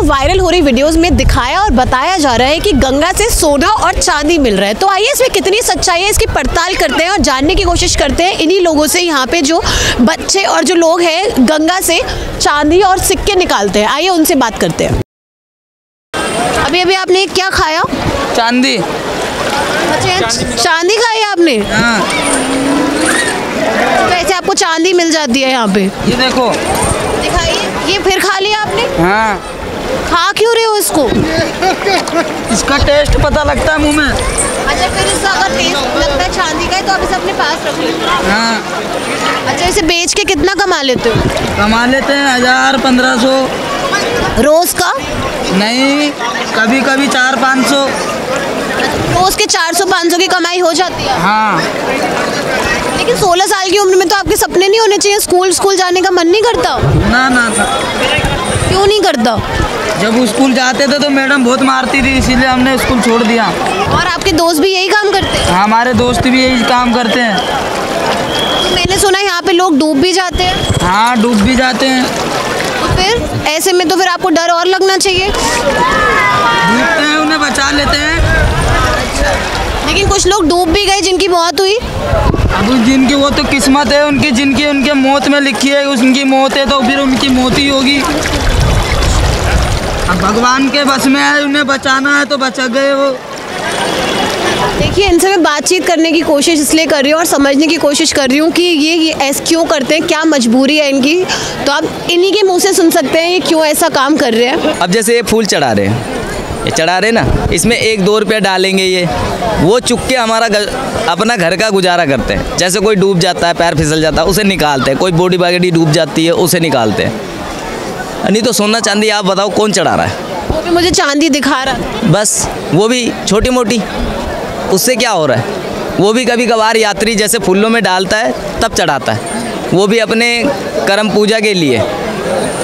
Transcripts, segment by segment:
Viral हो रही videos में दिखाया और बताया जा रहा है कि गंगा से सोना और चांदी मिल रहा है। तो आइए इसमें कितनी सच्चाई है इसकी पड़ताल करते हैं और जानने की कोशिश करते हैं इन्हीं लोगों से। यहाँ पे जो बच्चे और जो लोग हैं गंगा से चांदी और सिक्के निकालते हैं, आइए उनसे बात करते हैं। अभी अभी आपने क्या खाया? चांदी। अच्छा, चांदी खाई आपने? हाँ। तो ऐसे आपको चांदी मिल जाती है यहाँ पे? ये देखो, दिखाइए। ये फिर खा लिया आपने? हाँ। खा क्यों रहे हो इसको? इसका टेस्ट पता लगता है मुंह में। अच्छा, फिर इसका अगर टेस्ट लगता है चांदी का है तो आप इसे अपने पास रख लेते हो? हाँ। अच्छा, इसे बेच के कितना कमा लेते हो? कमा लेते हैं 1000-1500 रोज का? नहीं, कभी कभी 400-500। रोज के 400-500 की कमाई हो जाती है? हाँ। लेकिन 16 साल की उम्र में तो आपके सपने नहीं होने चाहिए? स्कूल जाने का मन नहीं करता? ना ना, क्यों नहीं करता? जब स्कूल जाते थे तो मैडम बहुत मारती थी, इसीलिए हमने स्कूल छोड़ दिया। और आपके दोस्त भी यही काम करते हैं? हमारे दोस्त भी यही काम करते हैं। तो मैंने सुना यहाँ पे लोग डूब भी जाते हैं? हाँ, डूब भी जाते हैं। तो फिर ऐसे में तो फिर आपको डर और लगना चाहिए। डूबते हैं, उन्हें बचा लेते हैं। लेकिन कुछ लोग डूब भी गए जिनकी मौत हुई। अब जिनकी वो तो किस्मत है उनकी, जिनकी उनके मौत में लिखी है उनकी मौत है तो फिर उनकी मौत ही होगी। अब भगवान के बस में है, उन्हें बचाना है तो बचा गए वो। देखिए, इनसे मैं बातचीत करने की कोशिश इसलिए कर रही हूँ और समझने की कोशिश कर रही हूँ कि ये ऐसा क्यों करते हैं, क्या मजबूरी है इनकी। तो आप इन्हीं के मुंह से सुन सकते हैं ये क्यों ऐसा काम कर रहे हैं। अब जैसे ये फूल चढ़ा रहे हैं, ये चढ़ा रहे ना, इसमें 1-2 रुपया डालेंगे, ये वो चुक के हमारा अपना घर का गुजारा करते हैं। जैसे कोई डूब जाता है, पैर फिसल जाता है, उसे निकालते हैं। कोई बॉडी बागड़ी डूब जाती है, उसे निकालते हैं। नहीं तो सोना चांदी आप बताओ कौन चढ़ा रहा है? वो भी मुझे चांदी दिखा रहा है। बस वो भी छोटी मोटी, उससे क्या हो रहा है? वो भी कभी कभार यात्री जैसे फूलों में डालता है तब चढ़ाता है, वो भी अपने कर्म पूजा के लिए।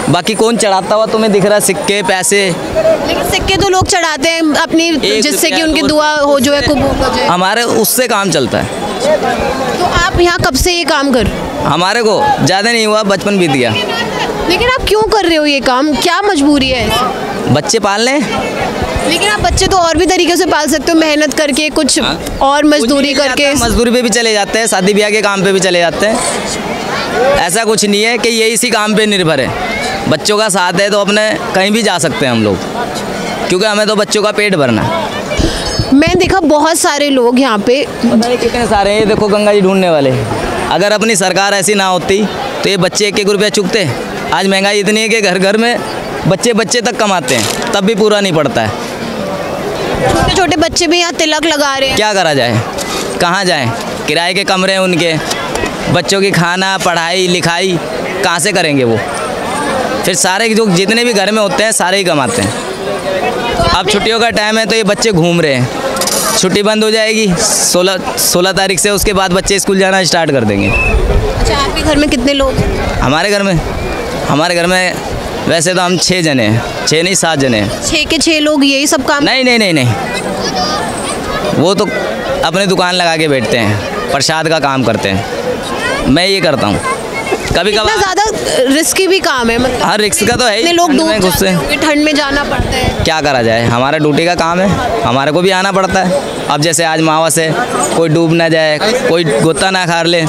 बाकी कौन चढ़ाता हुआ तुम्हें दिख रहा है? सिक्के, पैसे। लेकिन सिक्के तो लोग चढ़ाते हैं अपनी, जिससे कि उनकी दुआ हो जो है कबूल हो जाए। हमारे उससे काम चलता है। तो आप यहाँ कब से ये काम कर? हमारे को ज़्यादा नहीं हुआ, बचपन बीत गया। लेकिन आप क्यों कर रहे हो ये काम? क्या मजबूरी है? बच्चे पालने। लेकिन आप बच्चे तो और भी तरीके से पाल सकते हो, मेहनत करके, कुछ और मजदूरी करके। मजदूरी पे भी चले जाते हैं, शादी ब्याह के काम पे भी चले जाते हैं। ऐसा कुछ नहीं है कि ये इसी काम पे निर्भर है। बच्चों का साथ है तो अपने कहीं भी जा सकते हैं हम लोग, क्योंकि हमें तो बच्चों का पेट भरना है। मैं देखा बहुत सारे लोग यहाँ पे, पता नहीं कितने सारे हैं। ये देखो गंगा जी ढूंढने वाले। अगर अपनी सरकार ऐसी ना होती तो ये बच्चे 1-1 रुपया चुकते। आज महंगाई इतनी है कि घर घर में बच्चे तक कमाते हैं, तब भी पूरा नहीं पड़ता है। छोटे छोटे बच्चे भी यहाँ तिलक लगा रहे हैं। क्या करा जाए, कहाँ जाएं? किराए के कमरे हैं उनके, बच्चों की खाना, पढ़ाई, लिखाई कहाँ से करेंगे वो? फिर सारे जो जितने भी घर में होते हैं सारे ही कमाते हैं। अब छुट्टियों का टाइम है तो ये बच्चे घूम रहे हैं। छुट्टी बंद हो जाएगी 16 तारीख से, उसके बाद बच्चे स्कूल जाना स्टार्ट कर देंगे। अच्छा, आपके घर में कितने लोग? हमारे घर में वैसे तो हम 6 जने हैं। 6 नहीं 7 जने हैं। 6 के 6 लोग यही सब काम? नहीं, वो तो अपने दुकान लगा के बैठते हैं, प्रसाद का काम करते हैं। मैं ये करता हूँ। कभी कभार ज़्यादा रिस्की भी काम है, मतलब हर रिस्क का तो है ही। लोग डूब जाते होंगे, ठंड में जाना पड़ता है। क्या करा जाए, हमारा ड्यूटी का काम है, हमारे को भी आना पड़ता है। अब जैसे आज मावस है, कोई डूब ना जाए, कोई गोता ना खार ले,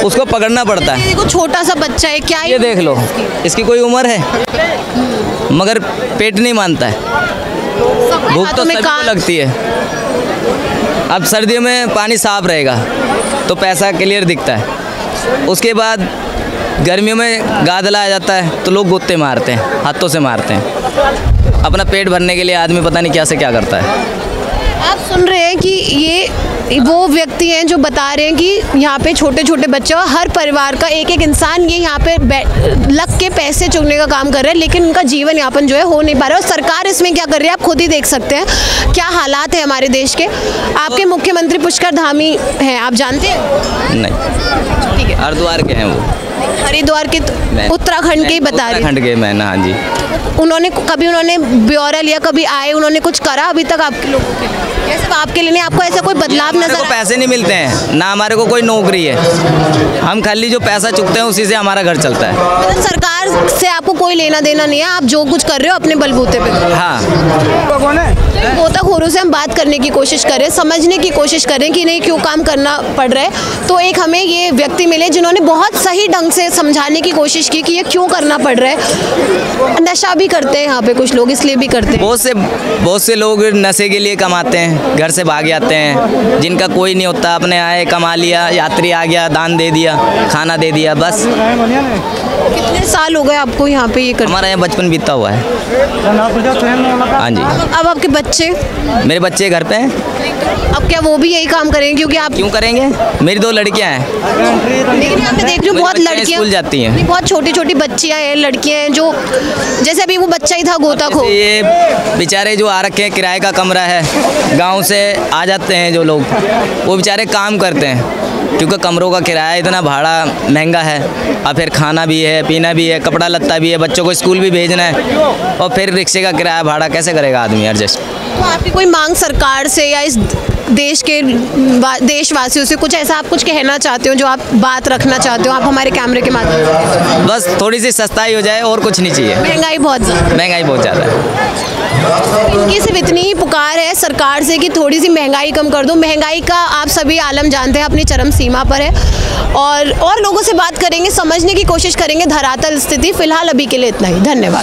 उसको पकड़ना पड़ता है। देखो छोटा सा बच्चा है, क्या ये देख लो, इसकी कोई उम्र है मगर पेट नहीं मानता है। भूख तो सभी को लगती है। अब सर्दियों में पानी साफ रहेगा तो पैसा क्लियर दिखता है। उसके बाद गर्मियों में गादला आ जाता है तो लोग गोते मारते हैं, हाथों से मारते हैं। अपना पेट भरने के लिए आदमी पता नहीं क्या से क्या करता है। आप सुन रहे हैं कि ये वो व्यक्ति हैं जो बता रहे हैं कि यहाँ पे छोटे छोटे बच्चे और हर परिवार का एक इंसान ये यहाँ पे लग के पैसे चुगने का काम कर रहा है, लेकिन उनका जीवन यापन जो है हो नहीं पा रहा है। और सरकार इसमें क्या कर रही है आप खुद ही देख सकते हैं क्या हालात है हमारे देश के। आपके मुख्यमंत्री पुष्कर धामी हैं, आप जानते हैं? नहीं, ठीक है, हरिद्वार के हैं वो। हरिद्वार के उत्तराखंड के ही बता रही उत्तराखंड के मैं ना, हाँ जी। उन्होंने ब्यौरा लिया, कभी आए, उन्होंने कुछ करा अभी तक आपके लोगों के लिए? या सिर्फ आपके लिए नहीं, आपको ऐसा कोई बदलाव हमारे नजर को पैसे नहीं मिलते हैं ना, हमारे को कोई नौकरी है, हम खाली जो पैसा चुकते हैं उसी से हमारा घर चलता है। मतलब सरकार से आपको कोई लेना देना नहीं है, आप जो कुछ कर रहे हो अपने बलबूते पे कर रहे हो। हाँ, गोताखोरों से हम बात करने की कोशिश करें, समझने की कोशिश करें कि नहीं क्यों काम करना पड़ रहा है, तो एक हमें ये व्यक्ति मिले जिन्होंने बहुत सही ढंग से समझाने की कोशिश की कि ये क्यों करना पड़ रहा है। नशा भी करते हैं यहाँ पे कुछ लोग, इसलिए भी करते हैं। बहुत से लोग नशे के लिए कमाते हैं, घर से भाग जाते हैं, जिनका कोई नहीं होता, अपने आए कमा लिया, यात्री आ गया दान दे दिया, खाना दे दिया, बस। कितने साल हो गए आपको यहाँ पे ये करते? हमारा यहाँ बचपन बीता हुआ है। हाँ जी। अब आपके बच्चे? मेरे बच्चे घर पे हैं। अब क्या वो भी यही काम करेंगे? क्योंकि आप क्यों करेंगे, मेरी 2 लड़कियां हैं। लेकिन यहाँ पे देख रही हूँ बहुत लड़कियाँ स्कूल जाती हैं। नहीं, बहुत छोटी छोटी बच्चियाँ हैं, लड़कियाँ हैं, जो जैसे अभी वो बच्चा ही था गोताखोर। ये बेचारे जो आ रखे हैं, किराए का कमरा है, गांव से आ जाते हैं जो लोग, वो बेचारे काम करते हैं, क्योंकि कमरों का किराया इतना भाड़ा महंगा है, और फिर खाना भी है, पीना भी है, कपड़ा लत्ता भी है, बच्चों को स्कूल भी भेजना है, और फिर रिक्शे का किराया भाड़ा कैसे करेगा आदमी एडजस्ट। तो आपकी कोई मांग सरकार से या इस देश के देशवासियों से कुछ ऐसा आप कुछ कहना चाहते हो, जो आप बात रखना चाहते हो, आप हमारे कैमरे के माध्यम से? बस थोड़ी सी सस्ताई हो जाए और कुछ नहीं चाहिए। महंगाई बहुत ज़्यादा है। इनकी सिर्फ इतनी ही पुकार है सरकार से कि थोड़ी सी महंगाई कम कर दो। महंगाई का आप सभी आलम जानते हैं अपनी चरम सीमा पर है, और लोगों से बात करेंगे, समझने की कोशिश करेंगे धरातल स्थिति। फिलहाल अभी के लिए इतना ही, धन्यवाद।